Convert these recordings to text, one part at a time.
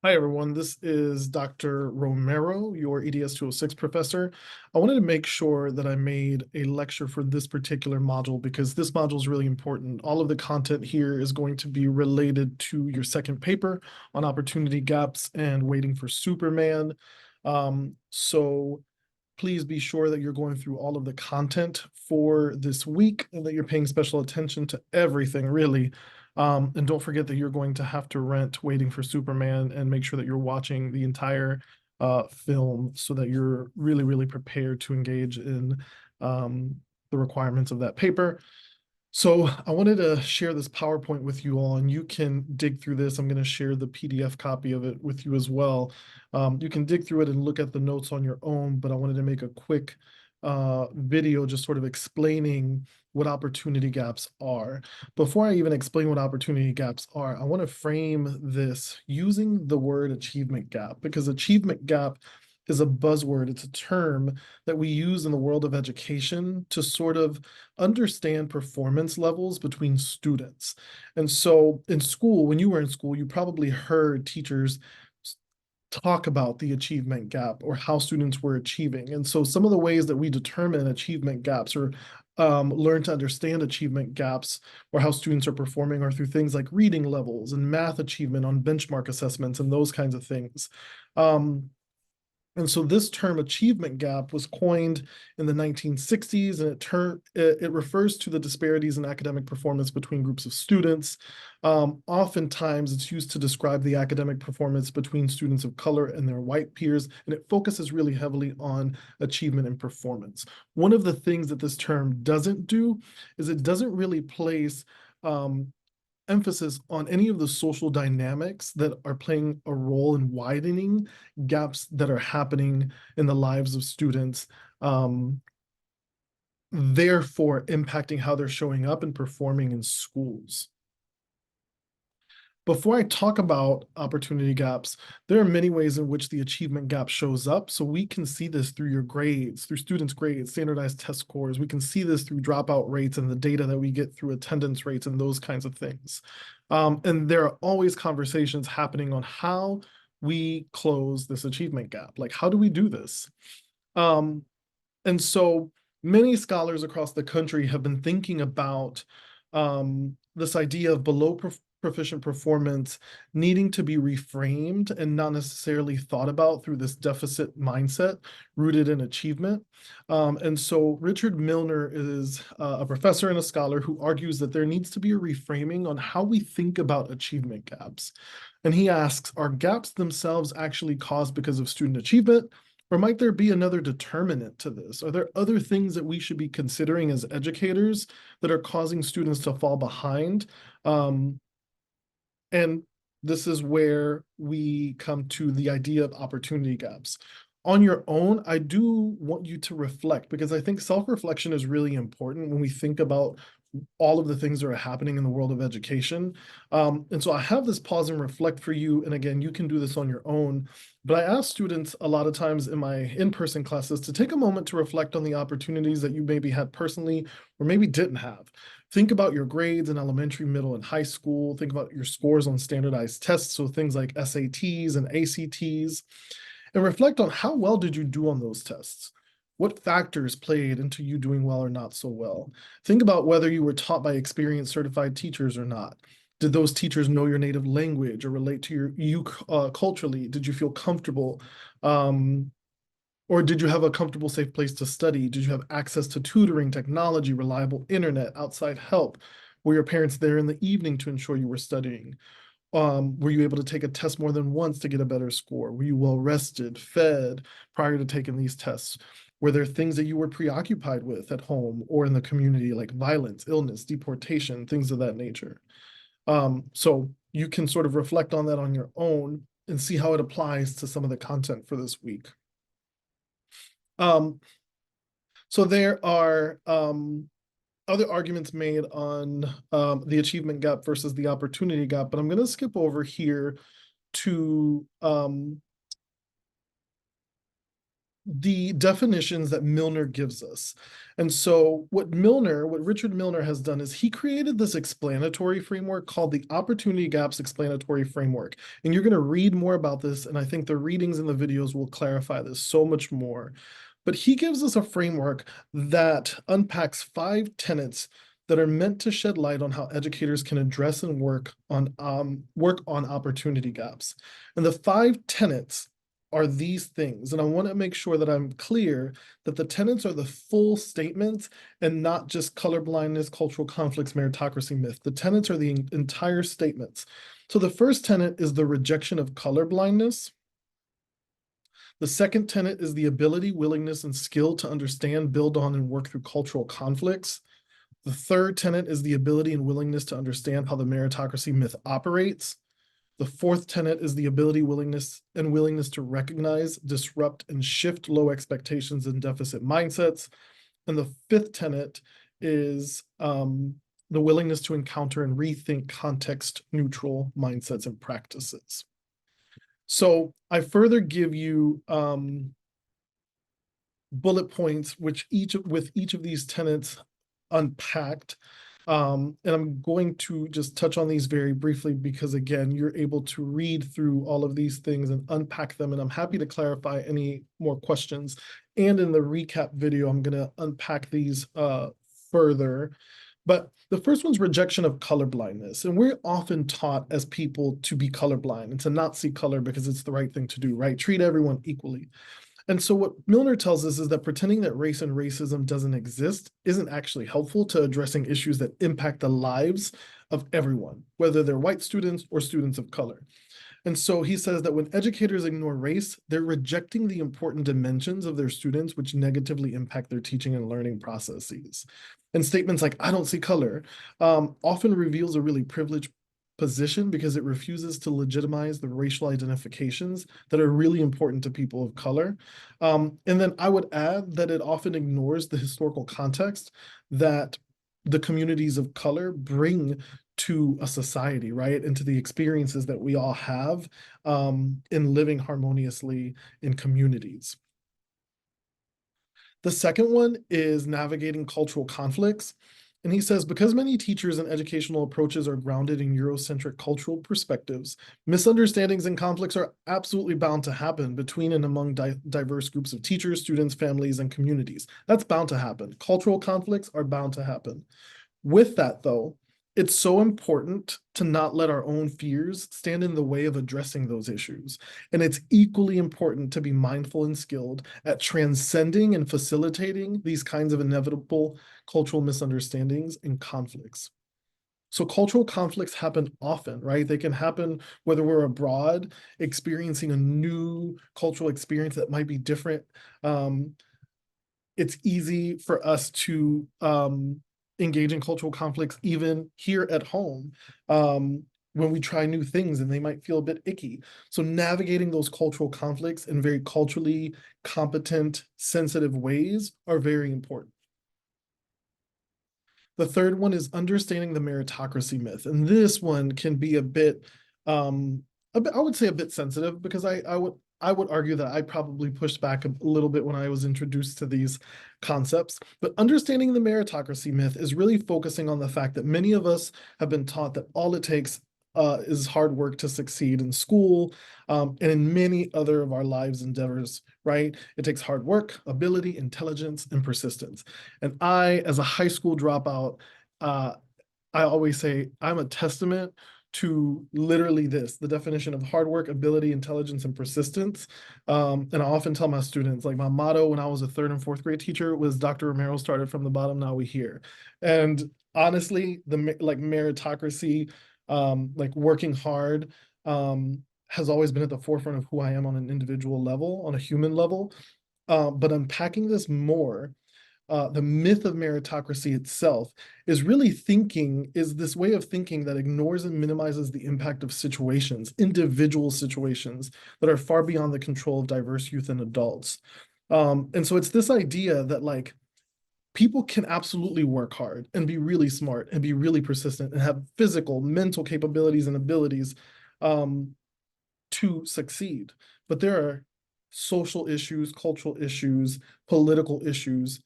Hi, everyone. This is Dr. Romero, your EDS-206 professor. I wanted to make sure that I made a lecture for this particular module because this module is really important. All of the content here is going to be related to your second paper on opportunity gaps and waiting for Superman. So please be sure that you're going through all of the content for this week and that you're paying special attention to everything, really. And don't forget that you're going to have to rent Waiting for Superman and make sure that you're watching the entire film so that you're really, really prepared to engage in the requirements of that paper. So I wanted to share this PowerPoint with you all, and you can dig through this. I'm going to share the PDF copy of it with you as well. You can dig through it and look at the notes on your own, but I wanted to make a quick video just sort of explaining what opportunity gaps are. Before I even explain what opportunity gaps are, I want to frame this using the word achievement gap, because achievement gap is a buzzword. It's a term that we use in the world of education to sort of understand performance levels between students. And so in school, when you were in school, you probably heard teachers talk about the achievement gap or how students were achieving. And so some of the ways that we determine achievement gaps or learn to understand achievement gaps or how students are performing are through things like reading levels and math achievement on benchmark assessments and those kinds of things. And so this term achievement gap was coined in the 1960s, and it refers to the disparities in academic performance between groups of students. Oftentimes it's used to describe the academic performance between students of color and their white peers, and it focuses really heavily on achievement and performance. One of the things that this term doesn't do is it doesn't really place emphasis on any of the social dynamics that are playing a role in widening gaps that are happening in the lives of students, therefore impacting how they're showing up and performing in schools. Before I talk about opportunity gaps, there are many ways in which the achievement gap shows up. So we can see this through your grades, through students' grades, standardized test scores. We can see this through dropout rates and the data that we get through attendance rates and those kinds of things. And there are always conversations happening on how we close this achievement gap. Like, how do we do this? And so many scholars across the country have been thinking about this idea of below proficient performance needing to be reframed and not necessarily thought about through this deficit mindset rooted in achievement. And so Richard Milner is a professor and a scholar who argues that there needs to be a reframing on how we think about achievement gaps. And he asks, are gaps themselves actually caused because of student achievement? Or might there be another determinant to this? Are there other things that we should be considering as educators that are causing students to fall behind? And this is where we come to the idea of opportunity gaps. On your own, I do want you to reflect, because I think self-reflection is really important when we think about all of the things that are happening in the world of education. And so I have this pause and reflect for you. And again, you can do this on your own. But I ask students a lot of times in my in-person classes to take a moment to reflect on the opportunities that you maybe had personally or maybe didn't have. Think about your grades in elementary, middle, and high school. Think about your scores on standardized tests, so things like SATs and ACTs, and reflect on how well did you do on those tests? What factors played into you doing well or not so well? Think about whether you were taught by experienced certified teachers or not. Did those teachers know your native language or relate to you culturally? Did you feel comfortable? Or did you have a comfortable, safe place to study? Did you have access to tutoring, technology, reliable internet, outside help? Were your parents there in the evening to ensure you were studying? Were you able to take a test more than once to get a better score? Were you well rested, fed prior to taking these tests? Were there things that you were preoccupied with at home or in the community, like violence, illness, deportation, things of that nature? So you can sort of reflect on that on your own and see how it applies to some of the content for this week. So there are other arguments made on the achievement gap versus the opportunity gap, but I'm going to skip over here to the definitions that Milner gives us. And so what Richard Milner has done is he created this explanatory framework called the Opportunity Gaps Explanatory Framework. And you're going to read more about this, and I think the readings and the videos will clarify this so much more. But he gives us a framework that unpacks 5 tenets that are meant to shed light on how educators can address and work on opportunity gaps. And the 5 tenets are these things. And I want to make sure that I'm clear that the tenets are the full statements and not just colorblindness, cultural conflicts, meritocracy myth. The tenets are the entire statements. So the first tenet is the rejection of colorblindness. The second tenet is the ability, willingness, and skill to understand, build on, and work through cultural conflicts. The third tenet is the ability and willingness to understand how the meritocracy myth operates. The fourth tenet is the ability, willingness to recognize, disrupt, and shift low expectations and deficit mindsets. And the fifth tenet is the willingness to encounter and rethink context-neutral mindsets and practices. So I further give you bullet points with each of these tenets unpacked. And I'm going to just touch on these very briefly because, again, you're able to read through all of these things and unpack them. And I'm happy to clarify any more questions. And in the recap video, I'm going to unpack these further. But the first one's rejection of colorblindness. And we're often taught as people to be colorblind and to not see color because it's the right thing to do, right? Treat everyone equally. And so what Milner tells us is that pretending that race and racism doesn't exist isn't actually helpful to addressing issues that impact the lives of everyone, whether they're white students or students of color. And so he says that when educators ignore race, they're rejecting the important dimensions of their students, which negatively impact their teaching and learning processes. And statements like, I don't see color, often reveals a really privileged position because it refuses to legitimize the racial identifications that are really important to people of color. And then I would add that it often ignores the historical context that the communities of color bring to a society, right? And to the experiences that we all have in living harmoniously in communities. The second one is navigating cultural conflicts. And he says, because many teachers and educational approaches are grounded in Eurocentric cultural perspectives, misunderstandings and conflicts are absolutely bound to happen between and among diverse groups of teachers, students, families, and communities. That's bound to happen. Cultural conflicts are bound to happen. With that, though, it's so important to not let our own fears stand in the way of addressing those issues. And it's equally important to be mindful and skilled at transcending and facilitating these kinds of inevitable cultural misunderstandings and conflicts. So cultural conflicts happen often, right? They can happen whether we're abroad, experiencing a new cultural experience that might be different. It's easy for us to engage in cultural conflicts even here at home when we try new things and they might feel a bit icky. So navigating those cultural conflicts in very culturally competent, sensitive ways are very important. The third one is understanding the meritocracy myth. And this one can be a bit, I would say a bit sensitive because I would argue that I probably pushed back a little bit when I was introduced to these concepts. But understanding the meritocracy myth is really focusing on the fact that many of us have been taught that all it takes is hard work to succeed in school and in many other of our lives endeavors, right? It takes hard work, ability, intelligence, and persistence. And I, as a high school dropout, I always say I'm a testament to literally this, the definition of hard work, ability, intelligence, and persistence. And I often tell my students, like my motto when I was a 3rd and 4th grade teacher was Dr. Romero started from the bottom, now we here. And honestly, the meritocracy, like working hard, has always been at the forefront of who I am on an individual level, on a human level. But unpacking this more, the myth of meritocracy itself is really this way of thinking that ignores and minimizes the impact of situations, individual situations that are far beyond the control of diverse youth and adults. And so it's this idea that like people can absolutely work hard and be really smart and be really persistent and have physical, mental capabilities and abilities to succeed. But there are social issues, cultural issues, political issues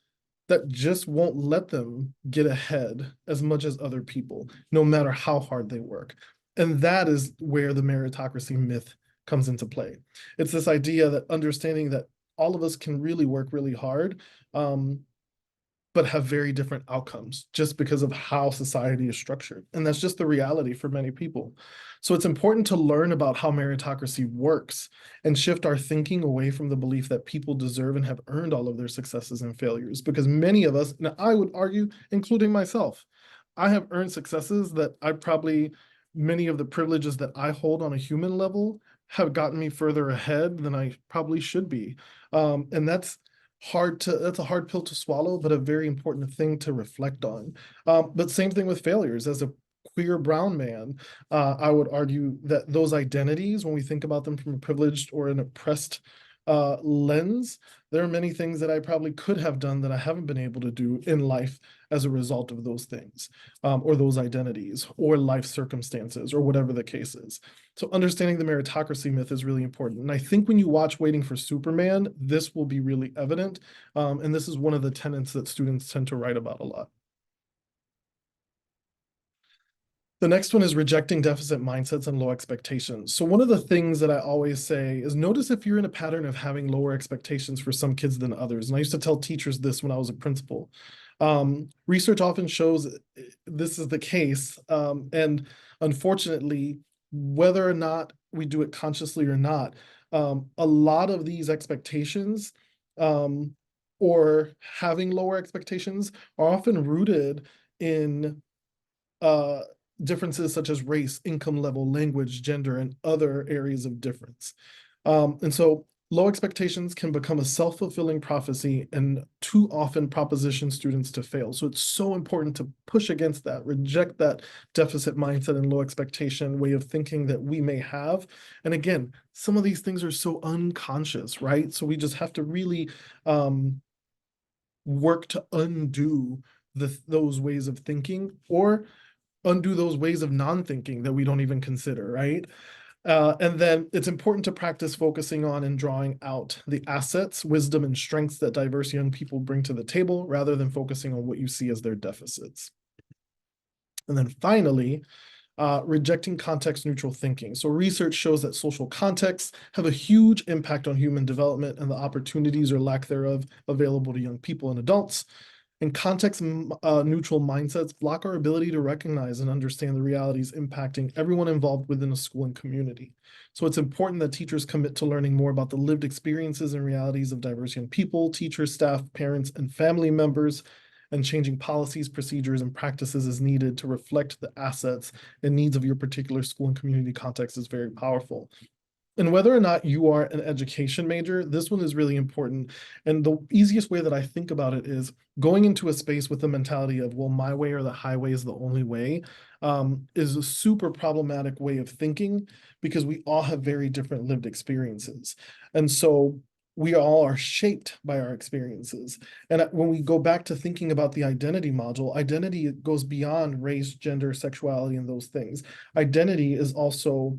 that just won't let them get ahead as much as other people, no matter how hard they work. And that is where the meritocracy myth comes into play. It's this idea that understanding that all of us can really work really hard, but have very different outcomes just because of how society is structured. And that's just the reality for many people. So it's important to learn about how meritocracy works and shift our thinking away from the belief that people deserve and have earned all of their successes and failures. Because many of us, and I would argue, including myself, I have earned successes that many of the privileges that I hold on a human level have gotten me further ahead than I probably should be. And that's a hard pill to swallow, but a very important thing to reflect on. But same thing with failures. As a queer brown man, I would argue that those identities, when we think about them from a privileged or an oppressed lens, there are many things that I probably could have done that I haven't been able to do in life as a result of those things, or those identities, or life circumstances, or whatever the case is. So understanding the meritocracy myth is really important. And I think when you watch Waiting for Superman, this will be really evident. And this is one of the tenets that students tend to write about a lot. The next one is rejecting deficit mindsets and low expectations. So one of the things that I always say is notice if you're in a pattern of having lower expectations for some kids than others. And I used to tell teachers this when I was a principal. Research often shows this is the case. And unfortunately, whether or not we do it consciously or not, a lot of these expectations, or having lower expectations, are often rooted in differences such as race, income level, language, gender, and other areas of difference. And so low expectations can become a self-fulfilling prophecy and too often proposition students to fail. So it's so important to push against that, reject that deficit mindset and low expectation way of thinking that we may have. And again, some of these things are so unconscious, right? So we just have to really work to undo those ways of thinking, or undo those ways of non-thinking that we don't even consider, right? And then it's important to practice focusing on and drawing out the assets, wisdom, and strengths that diverse young people bring to the table, rather than focusing on what you see as their deficits. And then finally, rejecting context-neutral thinking. So research shows that social contexts have a huge impact on human development and the opportunities or lack thereof available to young people and adults. And context-neutral mindsets block our ability to recognize and understand the realities impacting everyone involved within a school and community. So it's important that teachers commit to learning more about the lived experiences and realities of diverse young people, teachers, staff, parents, and family members, and changing policies, procedures, and practices as needed to reflect the assets and needs of your particular school and community context is very powerful. And whether or not you are an education major, this one is really important. And the easiest way that I think about it is going into a space with the mentality of, well, my way or the highway is the only way, is a super problematic way of thinking, because we all have very different lived experiences. And so we all are shaped by our experiences. And when we go back to thinking about the identity module, identity goes beyond race, gender, sexuality, and those things. Identity is also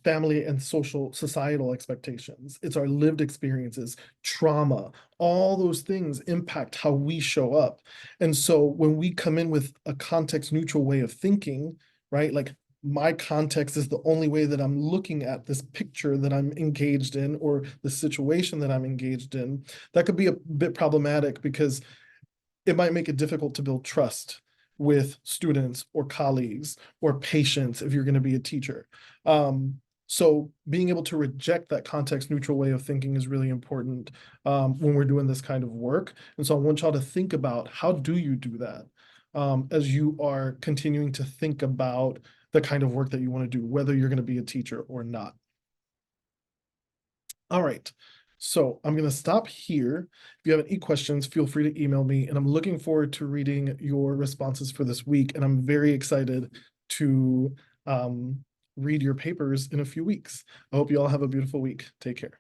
family and societal expectations. It's our lived experiences, trauma, all those things impact how we show up. And so when we come in with a context neutral way of thinking, right? Like, my context is the only way that I'm looking at this picture that I'm engaged in, or the situation that I'm engaged in, that could be a bit problematic, because it might make it difficult to build trust with students or colleagues or patients if you're going to be a teacher. So being able to reject that context neutral way of thinking is really important when we're doing this kind of work. And so I want y'all to think about, how do you do that as you are continuing to think about the kind of work that you want to do, whether you're going to be a teacher or not. All right. So I'm going to stop here. If you have any questions, feel free to email me. And I'm looking forward to reading your responses for this week. And I'm very excited to read your papers in a few weeks. I hope you all have a beautiful week. Take care.